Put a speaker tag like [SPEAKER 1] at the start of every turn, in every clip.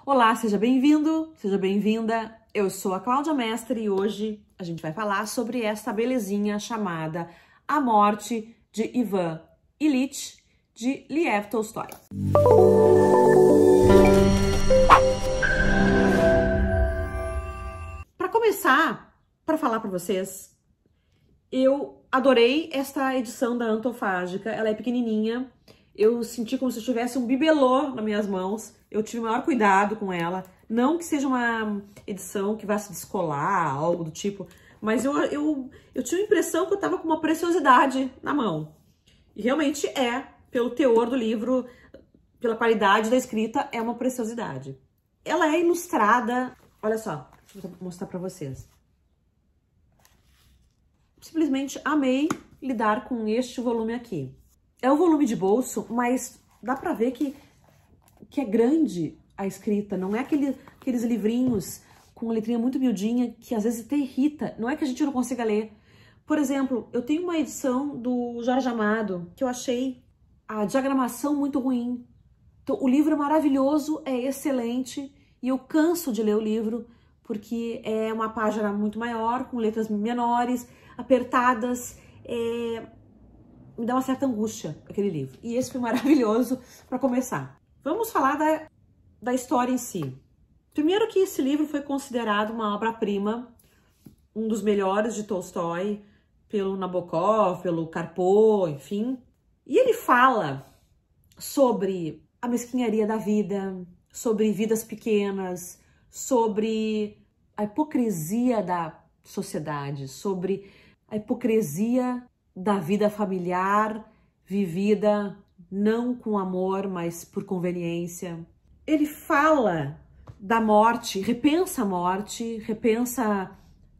[SPEAKER 1] Olá, seja bem-vindo, seja bem-vinda. Eu sou a Cláudia Mestre e hoje a gente vai falar sobre esta belezinha chamada A Morte de Ivan Ilyich, de Lev Tolstói. Para começar, para falar para vocês, eu adorei esta edição da Antofágica. Ela é pequenininha. Eu senti como se eu tivesse um bibelô nas minhas mãos. Eu tive o maior cuidado com ela. Não que seja uma edição que vá se descolar, algo do tipo, mas eu tive a impressão que eu estava com uma preciosidade na mão. E realmente é, pelo teor do livro, pela qualidade da escrita, é uma preciosidade. Ela é ilustrada, olha só, vou mostrar para vocês. Simplesmente amei lidar com este volume aqui. É um volume de bolso, mas dá pra ver que é grande a escrita. Não é aqueles livrinhos com uma letrinha muito miudinha que às vezes até irrita. Não é que a gente não consiga ler. Por exemplo, eu tenho uma edição do Jorge Amado que eu achei a diagramação muito ruim. Então, o livro é maravilhoso, é excelente e eu canso de ler o livro porque é uma página muito maior, com letras menores, apertadas, me dá uma certa angústia aquele livro. E esse foi maravilhoso para começar. Vamos falar da história em si. Primeiro que esse livro foi considerado uma obra-prima, um dos melhores de Tolstói, pelo Nabokov, pelo Karpov, enfim. E ele fala sobre a mesquinharia da vida, sobre vidas pequenas, sobre a hipocrisia da sociedade, sobre a hipocrisia da vida familiar, vivida não com amor, mas por conveniência. Ele fala da morte, repensa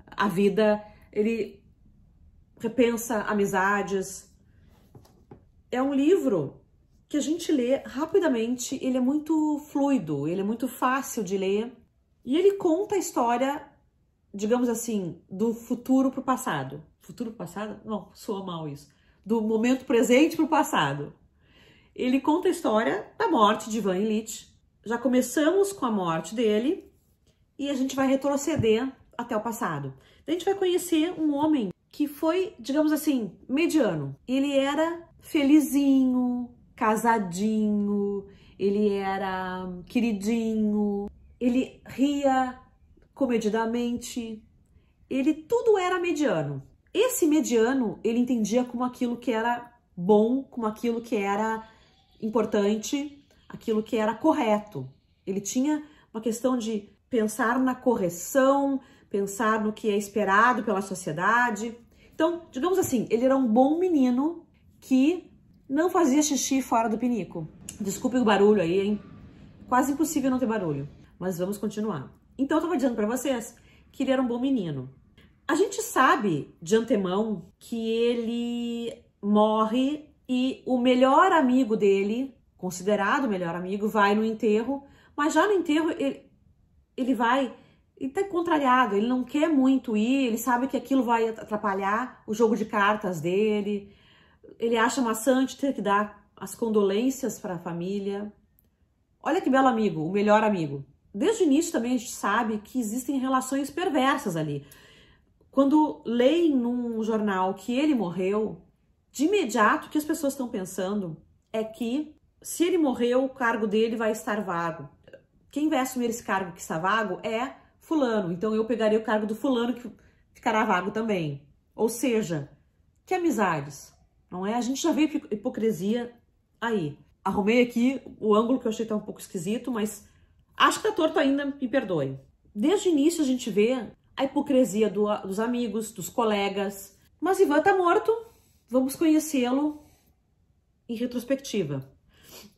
[SPEAKER 1] a vida, ele repensa amizades. É um livro que a gente lê rapidamente, ele é muito fluido, ele é muito fácil de ler, e ele conta a história, digamos assim, do futuro para o passado. Futuro para o passado? Não, soa mal isso. Do momento presente para o passado. Ele conta a história da morte de Ivan Ilyich. Já começamos com a morte dele e a gente vai retroceder até o passado. A gente vai conhecer um homem que foi, digamos assim, mediano. Ele era felizinho, casadinho, ele era queridinho, ele ria comedidamente, ele tudo era mediano. Esse mediano ele entendia como aquilo que era bom, como aquilo que era importante, aquilo que era correto. Ele tinha uma questão de pensar na correção, pensar no que é esperado pela sociedade. Então, digamos assim, ele era um bom menino que não fazia xixi fora do pinico. Desculpe o barulho aí, hein? Quase impossível não ter barulho. Mas vamos continuar. Então, eu tava dizendo pra vocês que ele era um bom menino. A gente sabe de antemão que ele morre e o melhor amigo dele, considerado o melhor amigo, vai no enterro, mas já no enterro ele tá contrariado, ele não quer muito ir, ele sabe que aquilo vai atrapalhar o jogo de cartas dele, ele acha maçante ter que dar as condolências para a família. Olha que belo amigo, o melhor amigo. Desde o início também a gente sabe que existem relações perversas ali. Quando leem num jornal que ele morreu, de imediato o que as pessoas estão pensando é que se ele morreu, o cargo dele vai estar vago. Quem vai assumir esse cargo que está vago é fulano, então eu pegarei o cargo do fulano que ficará vago também. Ou seja, que amizades, não é? A gente já vê hipocrisia aí. Arrumei aqui o ângulo que eu achei que tá um pouco esquisito, mas acho que tá torto ainda, me perdoe. Desde o início a gente vê a hipocrisia dos amigos, dos colegas. Mas Ivan tá morto, vamos conhecê-lo em retrospectiva.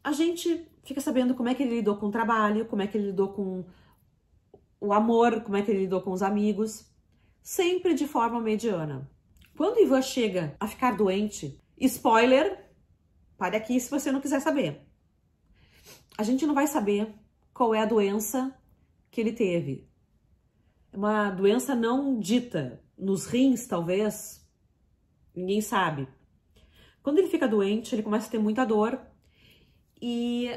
[SPEAKER 1] A gente fica sabendo como é que ele lidou com o trabalho, como é que ele lidou com o amor, como é que ele lidou com os amigos, sempre de forma mediana. Quando Ivan chega a ficar doente, spoiler, pare aqui se você não quiser saber. A gente não vai saber qual é a doença que ele teve. É uma doença não dita, nos rins talvez, ninguém sabe. Quando ele fica doente, ele começa a ter muita dor e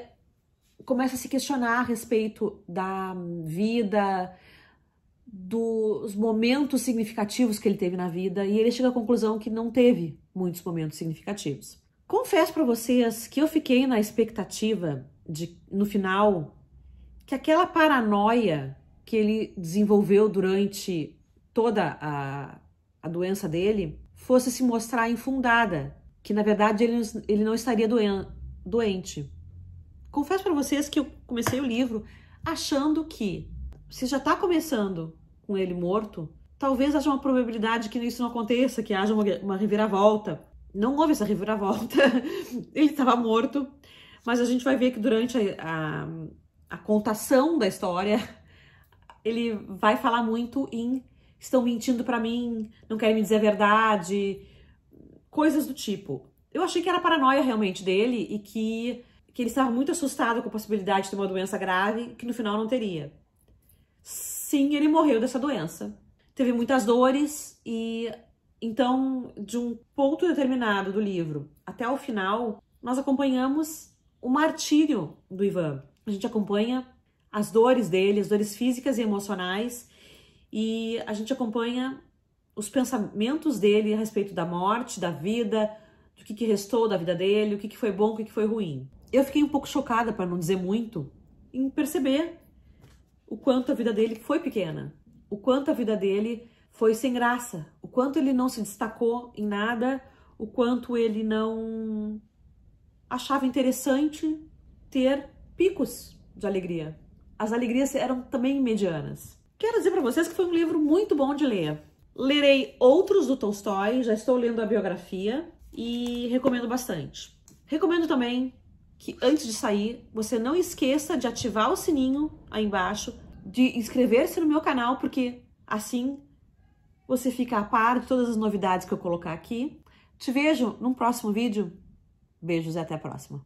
[SPEAKER 1] começa a se questionar a respeito da vida, dos momentos significativos que ele teve na vida, e ele chega à conclusão que não teve muitos momentos significativos. Confesso para vocês que eu fiquei na expectativa de, no final, que aquela paranoia que ele desenvolveu durante toda a doença dele fosse se mostrar infundada, que na verdade ele não estaria doente. Confesso para vocês que eu comecei o livro achando que, se já está começando com ele morto, talvez haja uma probabilidade que isso não aconteça, que haja uma reviravolta. Não houve essa reviravolta, ele estava morto, mas a gente vai ver que durante a contação da história, ele vai falar muito em estão mentindo para mim, não querem me dizer a verdade, coisas do tipo. Eu achei que era paranoia realmente dele e que ele estava muito assustado com a possibilidade de ter uma doença grave, que no final não teria. Sim, ele morreu dessa doença. Teve muitas dores e então, de um ponto determinado do livro até o final, nós acompanhamos o martírio do Ivan. A gente acompanha as dores dele, as dores físicas e emocionais, e a gente acompanha os pensamentos dele a respeito da morte, da vida, do que restou da vida dele, o que foi bom, o que foi ruim. Eu fiquei um pouco chocada, para não dizer muito, em perceber o quanto a vida dele foi pequena, o quanto a vida dele foi sem graça, o quanto ele não se destacou em nada, o quanto ele não achava interessante ter picos de alegria. As alegrias eram também medianas. Quero dizer para vocês que foi um livro muito bom de ler. Lerei outros do Tolstói, já estou lendo a biografia e recomendo bastante. Recomendo também que antes de sair, você não esqueça de ativar o sininho aí embaixo, de inscrever-se no meu canal, porque assim você fica a par de todas as novidades que eu colocar aqui. Te vejo num próximo vídeo. Beijos e até a próxima.